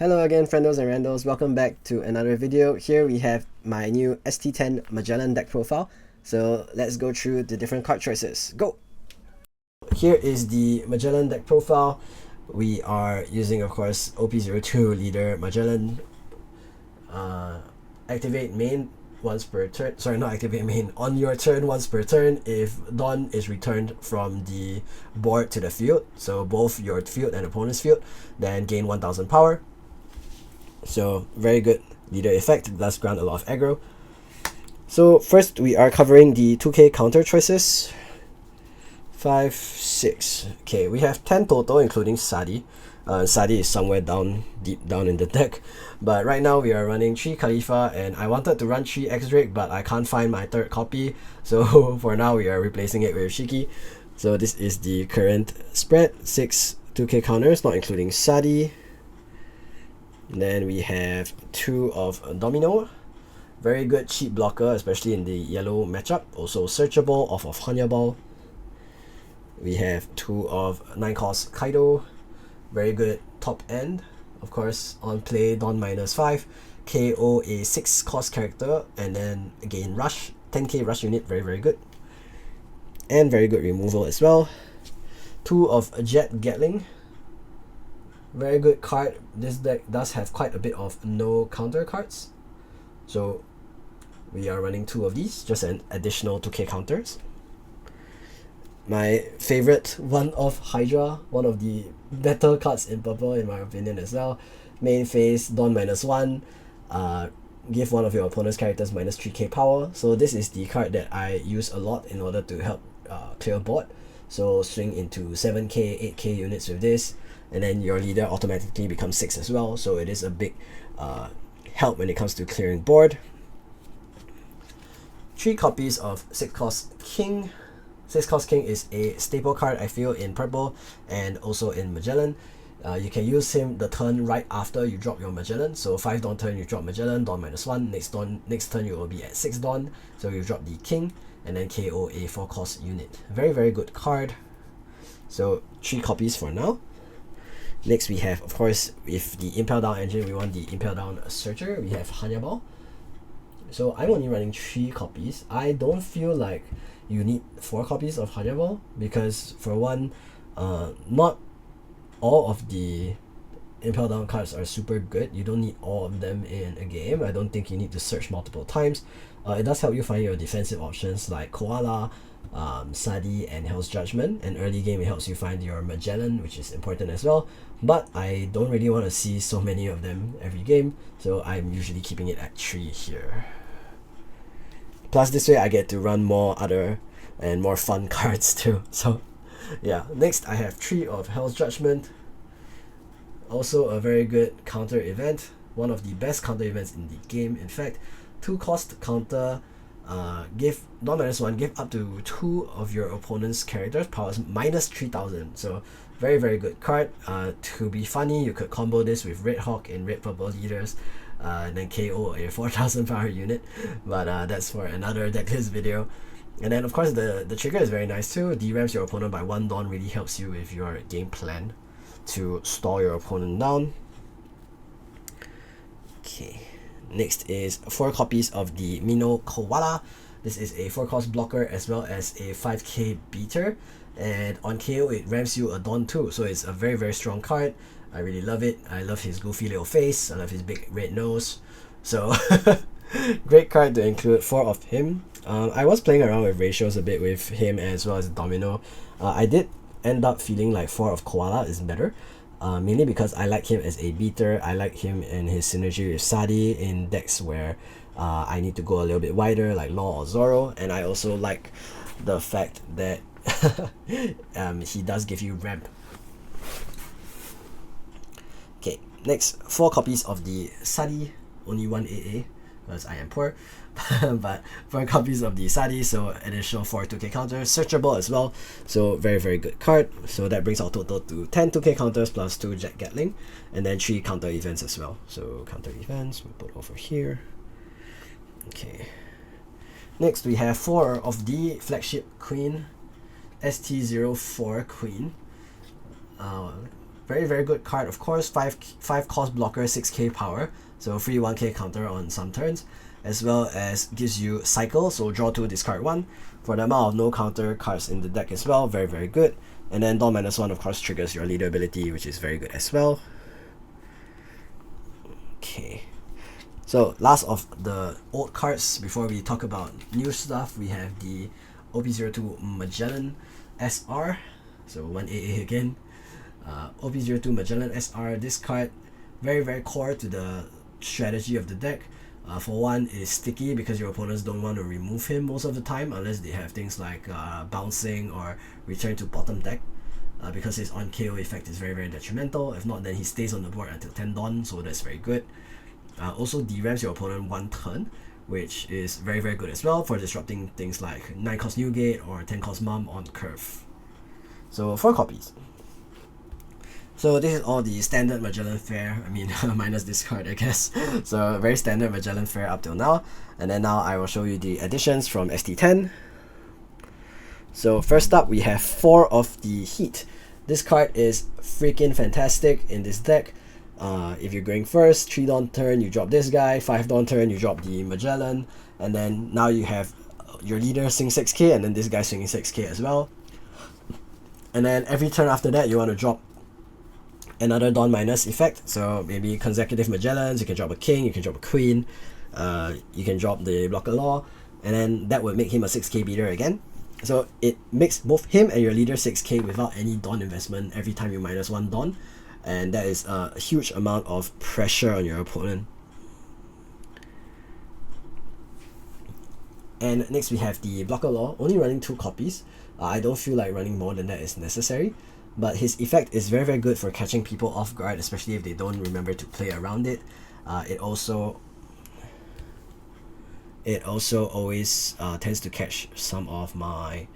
Hello again, friendos and randos. Welcome back to another video. Here we have my new ST10 Magellan deck profile. So let's go through the different card choices. Go! Here is the Magellan deck profile. We are using, of course, OP02 leader Magellan. Activate main once per turn. Sorry, not activate main. On your turn once per turn if Dawn is returned from the board to the field. So both your field and opponent's field. Then gain 1000 power. So very good leader effect, does grant a lot of aggro. So first we are covering the 2k counter choices. 5, 6. Okay, we have 10 total including Sadi. Sadi is somewhere deep down in the deck. But right now we are running 3 Khalifa and I wanted to run 3 X-Drake but I can't find my third copy. So for now we are replacing it with Shiki. So this is the current spread. 6 2k counters not including Sadi. Then we have 2 of Domino, very good cheap blocker, especially in the yellow matchup. Also searchable off of Hanya Ball. We have 2 of 9 cost Kaido, very good top end. Of course, on play Dawn -5, KO a 6 cost character, and then again rush, 10k rush unit, very good. And very good removal as well. 2 of Jet Gatling. Very good card. This deck does have quite a bit of no counter cards, so we are running 2 of these, just an additional 2k counters. My favorite, one of Hydra, one of the better cards in purple in my opinion as well. Main phase, Dawn -1, give one of your opponent's characters -3k power. So this is the card that I use a lot in order to help clear board. So swing into 7k, 8k units with this, and then your leader automatically becomes 6 as well, so it is a big help when it comes to clearing board. 3 copies of 6 cost King. 6 cost King is a staple card I feel in purple and also in Magellan. You can use him the turn right after you drop your Magellan. So 5 Dawn turn you drop Magellan, Dawn -1, next turn you will be at 6 Dawn, so you drop the King and then KO a 4 cost unit. Very good card. So 3 copies for now. Next we have, of course, with the Impel Down engine, we want the Impel Down Searcher. We have Hanya Ball. So I'm only running 3 copies. I don't feel like you need 4 copies of Hanya Ball because, for one, not all of the Impel Down cards are super good. You don't need all of them in a game. I don't think you need to search multiple times. It does help you find your defensive options like Koala, Sadi and Hell's Judgment, and early game it helps you find your Magellan, which is important as well, but I don't really want to see so many of them every game, so I'm usually keeping it at 3 here. Plus this way I get to run more other and more fun cards too. So yeah, next I have 3 of Hell's Judgment, also a very good counter event, one of the best counter events in the game in fact. 2 cost counter, give Dawn -1, give up to 2 of your opponent's characters powers -3000. So very good card. To be funny, you could combo this with Red Hawk and Red Purple leaders, and then KO a 4000 power unit, but that's for another decklist video. And then of course the trigger is very nice too. Derams your opponent by 1 Dawn, really helps you with your game plan to stall your opponent down. Okay. Next is 4 copies of the Mino Koala. This is a 4 cost blocker as well as a 5k beater, and on KO it ramps you a Dawn too, so it's a very strong card. I really love it. I love his goofy little face, I love his big red nose, so great card to include 4 of him. I was playing around with ratios a bit with him as well as Domino. I did end up feeling like 4 of Koala is better. Mainly because I like him as a beater. I like him and his synergy with Sadi in decks where I need to go a little bit wider, like Law or Zoro, and I also like the fact that he does give you ramp. Okay, next 4 copies of the Sadi, only 1 AA because I am poor. But 4 copies of the Sadi, so additional 4 2k counters, searchable as well, so very good card. So that brings our total to 10 2k counters plus 2 Jet Gatling, and then 3 counter events as well. So counter events we put over here. Okay, next we have 4 of the flagship Queen, ST04 Queen. very very good card, of course. 5 cost blocker, 6k power, so free 1k counter on some turns, as well as gives you cycle, so draw 2, discard 1 for the amount of no counter cards in the deck as well. Very very good. And then Dawn -1 of course triggers your leader ability, which is very good as well. Okay, so last of the old cards before we talk about new stuff, we have the OP02 Magellan SR, so 1AA again. OP02 Magellan SR, this card very very core to the strategy of the deck. For one, is sticky because your opponents don't want to remove him most of the time unless they have things like bouncing or return to bottom deck, because his on KO effect is very very detrimental. If not, then he stays on the board until 10 dawn, so that's very good. Also derams your opponent 1 turn, which is very very good as well for disrupting things like 9 cost Newgate or 10 cost Mum on curve. So 4 copies. So this is all the standard Magellan fare, I mean minus this card I guess. So very standard Magellan fare up till now. And then now I will show you the additions from ST10. So first up we have 4 of the Heat. This card is freaking fantastic in this deck. If you're going first, 3 dawn turn you drop this guy, 5 dawn turn you drop the Magellan, and then now you have your leader swing 6k and then this guy swinging 6k as well. And then every turn after that you want to drop another Dawn minus effect, so maybe consecutive Magellans, you can drop a king, you can drop a queen, you can drop the blocker law, and then that would make him a 6k beater again. So it makes both him and your leader 6k without any Dawn investment every time you -1 Dawn, and that is a huge amount of pressure on your opponent. And next we have the blocker law, only running 2 copies. I don't feel like running more than that is necessary, but his effect is very very good for catching people off guard, especially if they don't remember to play around it. It also always tends to catch some of my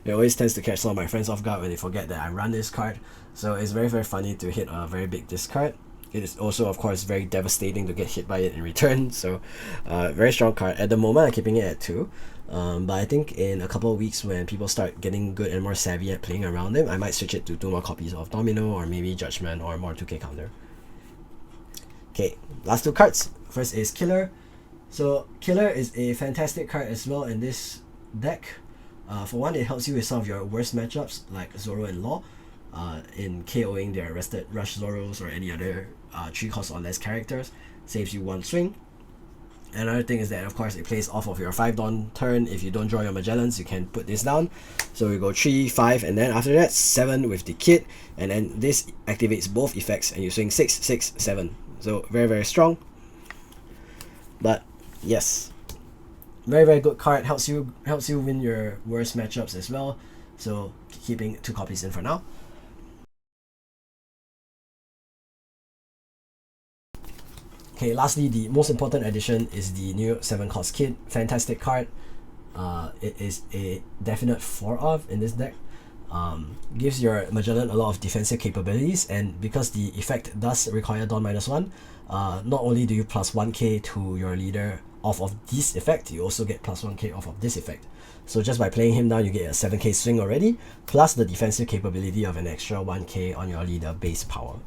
it always tends to catch some of my friends off guard when they forget that I run this card. So it's very very funny to hit a very big discard. It is also of course very devastating to get hit by it in return. So very strong card. At the moment I'm keeping it at 2. But I think in a couple of weeks when people start getting good and more savvy at playing around them, I might switch it to 2 more copies of Domino or maybe Judgment or more 2k counter. Okay, last 2 cards. First is Killer. So Killer is a fantastic card as well in this deck. For one, it helps you with some of your worst matchups like Zoro and Law, in KOing their rested Rush Zoros or any other 3 cost or less characters. Saves you 1 swing. Another thing is that of course it plays off of your 5 dawn turn. If you don't draw your Magellans, you can put this down. So we go 3, 5, and then after that 7 with the kit, and then this activates both effects and you swing 6, 6, 7. So very very strong. But yes, very very good card. Helps you win your worst matchups as well. So keeping 2 copies in for now. Okay, lastly, the most important addition is the new 7 cost kit. Fantastic card. It is a definite 4 of in this deck. Gives your Magellan a lot of defensive capabilities, and because the effect does require Dawn -1, not only do you plus 1k to your leader off of this effect, you also get plus 1k off of this effect. So just by playing him down, you get a 7k swing already, plus the defensive capability of an extra 1k on your leader base power.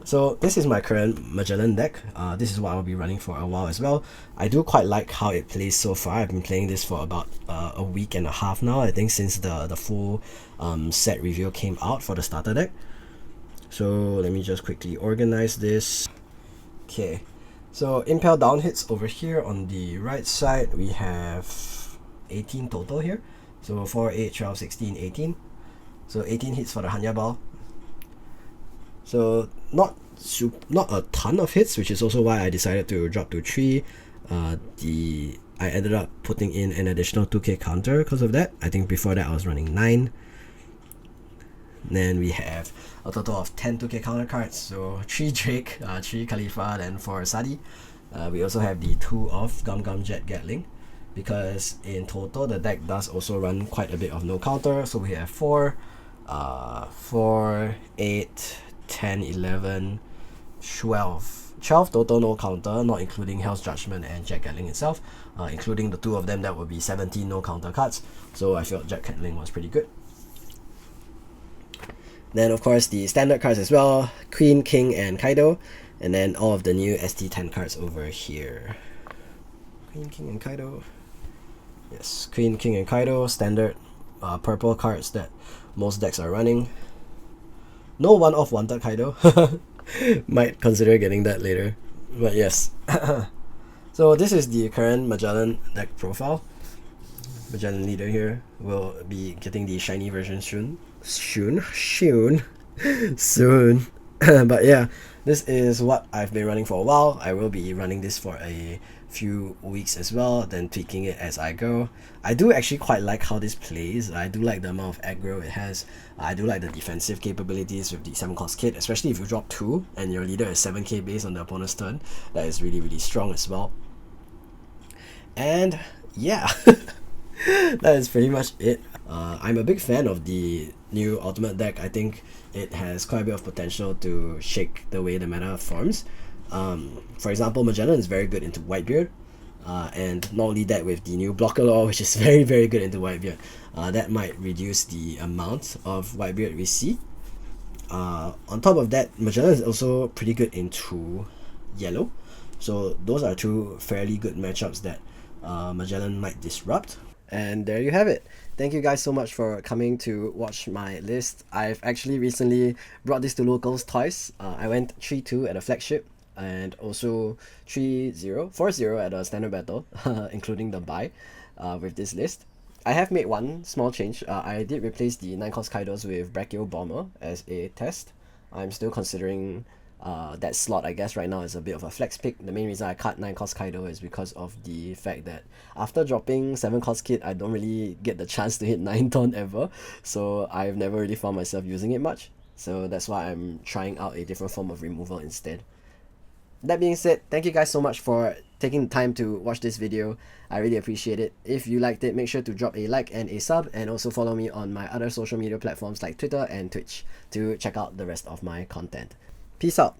So this is my current Magellan deck. This is what I'll be running for a while as well. I do quite like how it plays so far. I've been playing this for about a week and a half now, I think, since the full set review came out for the starter deck. So let me just quickly organize this. Okay, so Impel down hits over here on the right side. We have 18 total here. So 4, 8, 12, 16, 18. So 18 hits for the Hanya Ball. So not a ton of hits, which is also why I decided to drop to 3. I ended up putting in an additional 2k counter because of that. I think before that I was running 9. Then we have a total of 10 2k counter cards. So 3 Drake, 3 Khalifa, then 4 Sadi. We also have the 2 of Gum Gum Jet Gatling, because in total the deck does also run quite a bit of no counter. So we have 4, 8, 10, 11, 12 total no counter, not including Hell's Judgment and Jet Gatling itself. Including the 2 of them, that would be 17 no counter cards. So I felt Jet Gatling was pretty good. Then of course the standard cards as well, Queen, King, and Kaido, and then all of the new ST10 cards over here. Queen, King, and Kaido. Yes, Queen, King, and Kaido, standard purple cards that most decks are running. No one-off wanted Kaido. Might consider getting that later, but yes. So this is the current Magellan deck profile. Magellan leader here will be getting the shiny version soon. But yeah, this is what I've been running for a while. I will be running this for a few weeks as well, then tweaking it as I go. I do actually quite like how this plays. I do like the amount of aggro it has. I do like the defensive capabilities with the 7-cost kit, especially if you drop 2 and your leader is 7k base on the opponent's turn. That is really strong as well. And yeah, that is pretty much it. I'm a big fan of the new Ultimate deck. I think it has quite a bit of potential to shake the way the meta forms. For example, Magellan is very good into Whitebeard, and not only that, with the new blocker law, which is very good into Whitebeard, that might reduce the amount of Whitebeard we see. On top of that, Magellan is also pretty good into yellow, so those are two fairly good matchups that Magellan might disrupt. And there you have it. Thank you guys so much for coming to watch my list. I've actually recently brought this to locals twice. I went 3-2 at a flagship, and also 3-0, 4-0 at a standard battle, including the buy with this list. I have made one small change. I did replace the 9-cost Kaidos with Brachio Bomber as a test. I'm still considering that slot. I guess right now is a bit of a flex pick. The main reason I cut 9-cost Kaido is because of the fact that after dropping 7-cost kit, I don't really get the chance to hit 9 ton ever, so I've never really found myself using it much. So that's why I'm trying out a different form of removal instead. That being said, thank you guys so much for taking the time to watch this video. I really appreciate it. If you liked it, make sure to drop a like and a sub, and also follow me on my other social media platforms like Twitter and Twitch to check out the rest of my content. Peace out.